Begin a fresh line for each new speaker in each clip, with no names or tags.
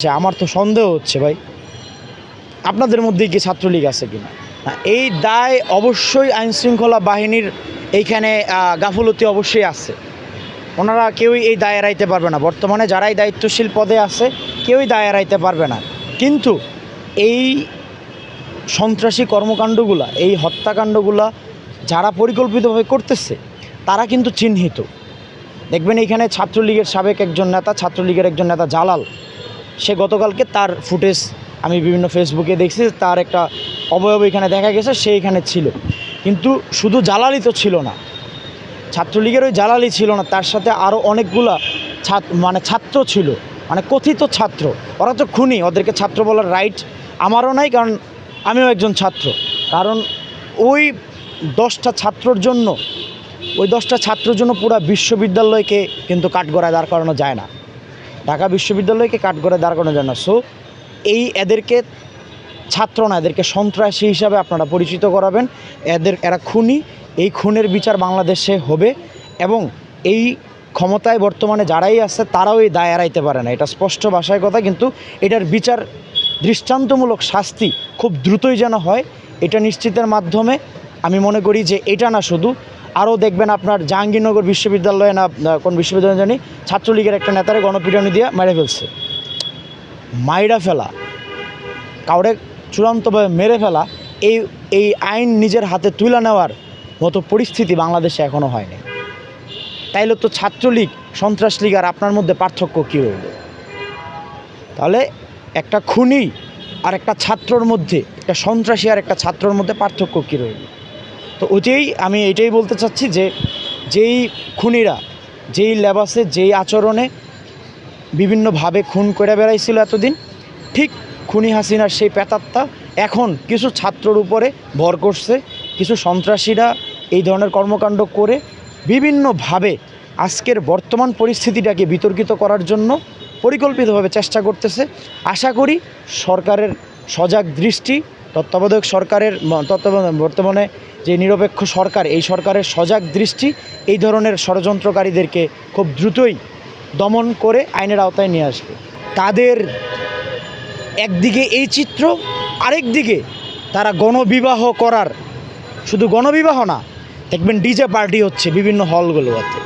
আমার তো সন্দেহ হচ্ছে ভাই, আপনাদের মধ্যে কি ছাত্রলীগ আছে কিনা। এই দায় অবশ্যই আইনশৃঙ্খলা বাহিনীর এইখানে গাফলতি অবশ্যই আছে। ওনারা কেউই এই দায় এড়াইতে পারবে না। বর্তমানে যারাই দায়িত্বশীল পদে আছে কেউই দায় এড়াইতে পারবে না। কিন্তু এই সন্ত্রাসী কর্মকাণ্ডগুলা, এই হত্যাকাণ্ডগুলা যারা পরিকল্পিতভাবে করতেছে তারা কিন্তু চিহ্নিত। দেখবেন এইখানে ছাত্রলীগের সাবেক একজন নেতা, ছাত্রলীগের একজন নেতা জালাল, সে গতকালকে তার ফুটেজ আমি বিভিন্ন ফেসবুকে দেখছি, তার একটা অবয়ব এখানে দেখা গেছে, সে এখানে ছিল। কিন্তু শুধু জালালই তো ছিল না, ছাত্রলীগের ওই জালালই ছিল না, তার সাথে আরও অনেকগুলা ছাত্র ছিল, কথিত ছাত্র। ওরা তো খুনি, ওদেরকে ছাত্র বলার রাইট আমারও নাই, কারণ আমিও একজন ছাত্র। কারণ ওই 10টা ছাত্রর জন্য পুরো বিশ্ববিদ্যালয়কে কিন্তু কাঠগড়ায় দাঁড় করানো যায় না, ঢাকা বিশ্ববিদ্যালয়কে কাঠগড়ায় দাঁড় করানো যায় না। সো এদেরকে ছাত্র না, এদেরকে সন্ত্রাসী হিসাবে আপনারা পরিচিত করাবেন। এরা খুনি, এই খুনের বিচার বাংলাদেশে হবে এবং এই ক্ষমতায় বর্তমানে যারাই আছে তারাও এই দায় এড়াইতে পারে না, এটা স্পষ্ট ভাষায় কথা। কিন্তু এটার বিচার, দৃষ্টান্তমূলক শাস্তি খুব দ্রুতই যেন হয়, এটা নিশ্চিতের মাধ্যমে আমি মনে করি যে এটা না, শুধু আরও দেখবেন আপনার জাহাঙ্গীরনগর বিশ্ববিদ্যালয়ে না কোন বিশ্ববিদ্যালয় জানি, ছাত্রলীগের একটা নেতারে গণপিটুনি দিয়ে মেরে ফেলছে। মাইরা ফেলা, কাউরে চূড়ান্তভাবে মেরে ফেলা, এই আইন নিজের হাতে তুলে নেওয়ার মতো পরিস্থিতি বাংলাদেশে এখনও হয়নি। তাইলে তো ছাত্রলীগ, সন্ত্রাস লীগ আর আপনার মধ্যে পার্থক্য কী রইল? তাহলে একটা খুনি আর একটা ছাত্রর মধ্যে, একটা সন্ত্রাসী আর একটা ছাত্রর মধ্যে পার্থক্য কী রইল? তো আমি এটাই বলতে চাচ্ছি যে যেই খুনিরা যেই লেবাসে, যেই আচরণে বিভিন্নভাবে খুন করে বেড়াইছিল এতদিন, ঠিক খুনি হাসিনার সেই প্রেতাত্মা এখন কিছু ছাত্রর উপরে ভর করছে। কিছু সন্ত্রাসীরা এই ধরনের কর্মকাণ্ড করে বিভিন্নভাবে আজকের বর্তমান পরিস্থিতিটাকে বিতর্কিত করার জন্য পরিকল্পিতভাবে চেষ্টা করতেছে। আশা করি সরকারের সজাগ দৃষ্টি, তত্ত্বাবধায়ক সরকারের বর্তমানে যে নিরপেক্ষ সরকার, এই সরকারের সজাগ দৃষ্টি এই ধরনের ষড়যন্ত্রকারীদেরকে খুব দ্রুতই দমন করে আইনের আওতায় নিয়ে আসবে। তাদের একদিকে এই চিত্র, আরেক দিকে তারা গণবিবাহ করার, শুধু গণবিবাহ না, দেখবেন ডিজে পার্টি হচ্ছে বিভিন্ন হলগুলোতে।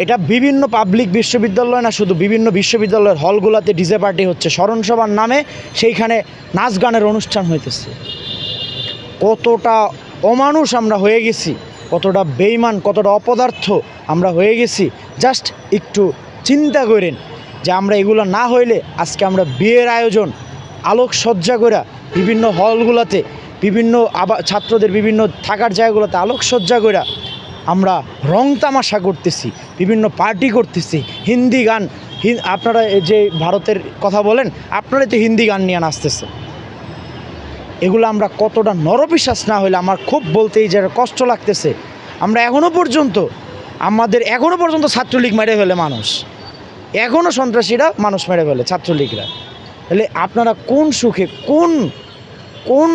এটা বিভিন্ন পাবলিক বিশ্ববিদ্যালয় না, শুধু বিভিন্ন বিশ্ববিদ্যালয়ের হলগুলোতে ডিজে পার্টি হচ্ছে, স্মরণসভার নামে সেইখানে নাচ গানের অনুষ্ঠান হইতেছে। কতটা অমানুষ আমরা হয়ে গেছি, কতটা বেঈমান, কতটা অপদার্থ আমরা হয়ে গেছি, জাস্ট একটু চিন্তা করেন যে আমরা এগুলো না হইলে আজকে আমরা বিয়ের আয়োজন আলোকসজ্জা করে বিভিন্ন হলগুলোতে, বিভিন্ন ছাত্রদের বিভিন্ন থাকার জায়গাগুলোতে আলোকসজ্জা করে আমরা রং তামাশা করতেছি, বিভিন্ন পার্টি করতেছি, হিন্দি গান, আপনারা যে ভারতের কথা বলেন, আপনারাই তো হিন্দি গান নিয়ে নাচতেছে। এগুলো আমরা কতটা নরপিশাচ না হইলে আমার খুব বলতেই যে কষ্ট লাগতেছে। আমরা এখনও পর্যন্ত ছাত্রলীগ মেরে ফেলে মানুষ, এখনও সন্ত্রাসীরা মানুষ মেরে ফেলে ছাত্রলীগরা। তাহলে আপনারা কোন সুখে, কোন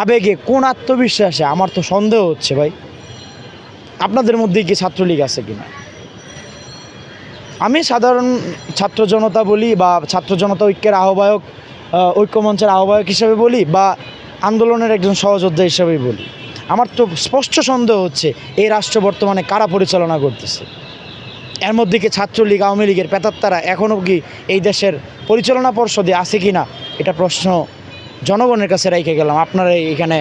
আবেগে, কোন আত্মবিশ্বাসে? আমার তো সন্দেহ হচ্ছে ভাই, আপনাদের মধ্যে কি ছাত্রলীগ আছে কিনা। আমি সাধারণ ছাত্র জনতা বলি, বা ছাত্র জনতা ঐক্যের আহ্বায়ক, ঐক্যমঞ্চের আহ্বায়ক হিসেবে বলি, বা আন্দোলনের একজন সহযোদ্ধা হিসেবেই বলি, আমার তো স্পষ্ট সন্দেহ হচ্ছে এই রাষ্ট্র বর্তমানে কারা পরিচালনা করতেছে। এর মধ্যে কি ছাত্রলীগ, আওয়ামী লীগের প্রেতাত্মারা এখনও কি এই দেশের পরিচালনা পর্ষদে আছে কি না, এটা প্রশ্ন জনগণের কাছে রেখে গেলাম। আপনারা এখানে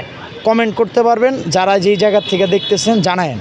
কমেন্ট করতে পারবেন, যারা যেই জায়গা থেকে দেখতেছেন জানায়েন।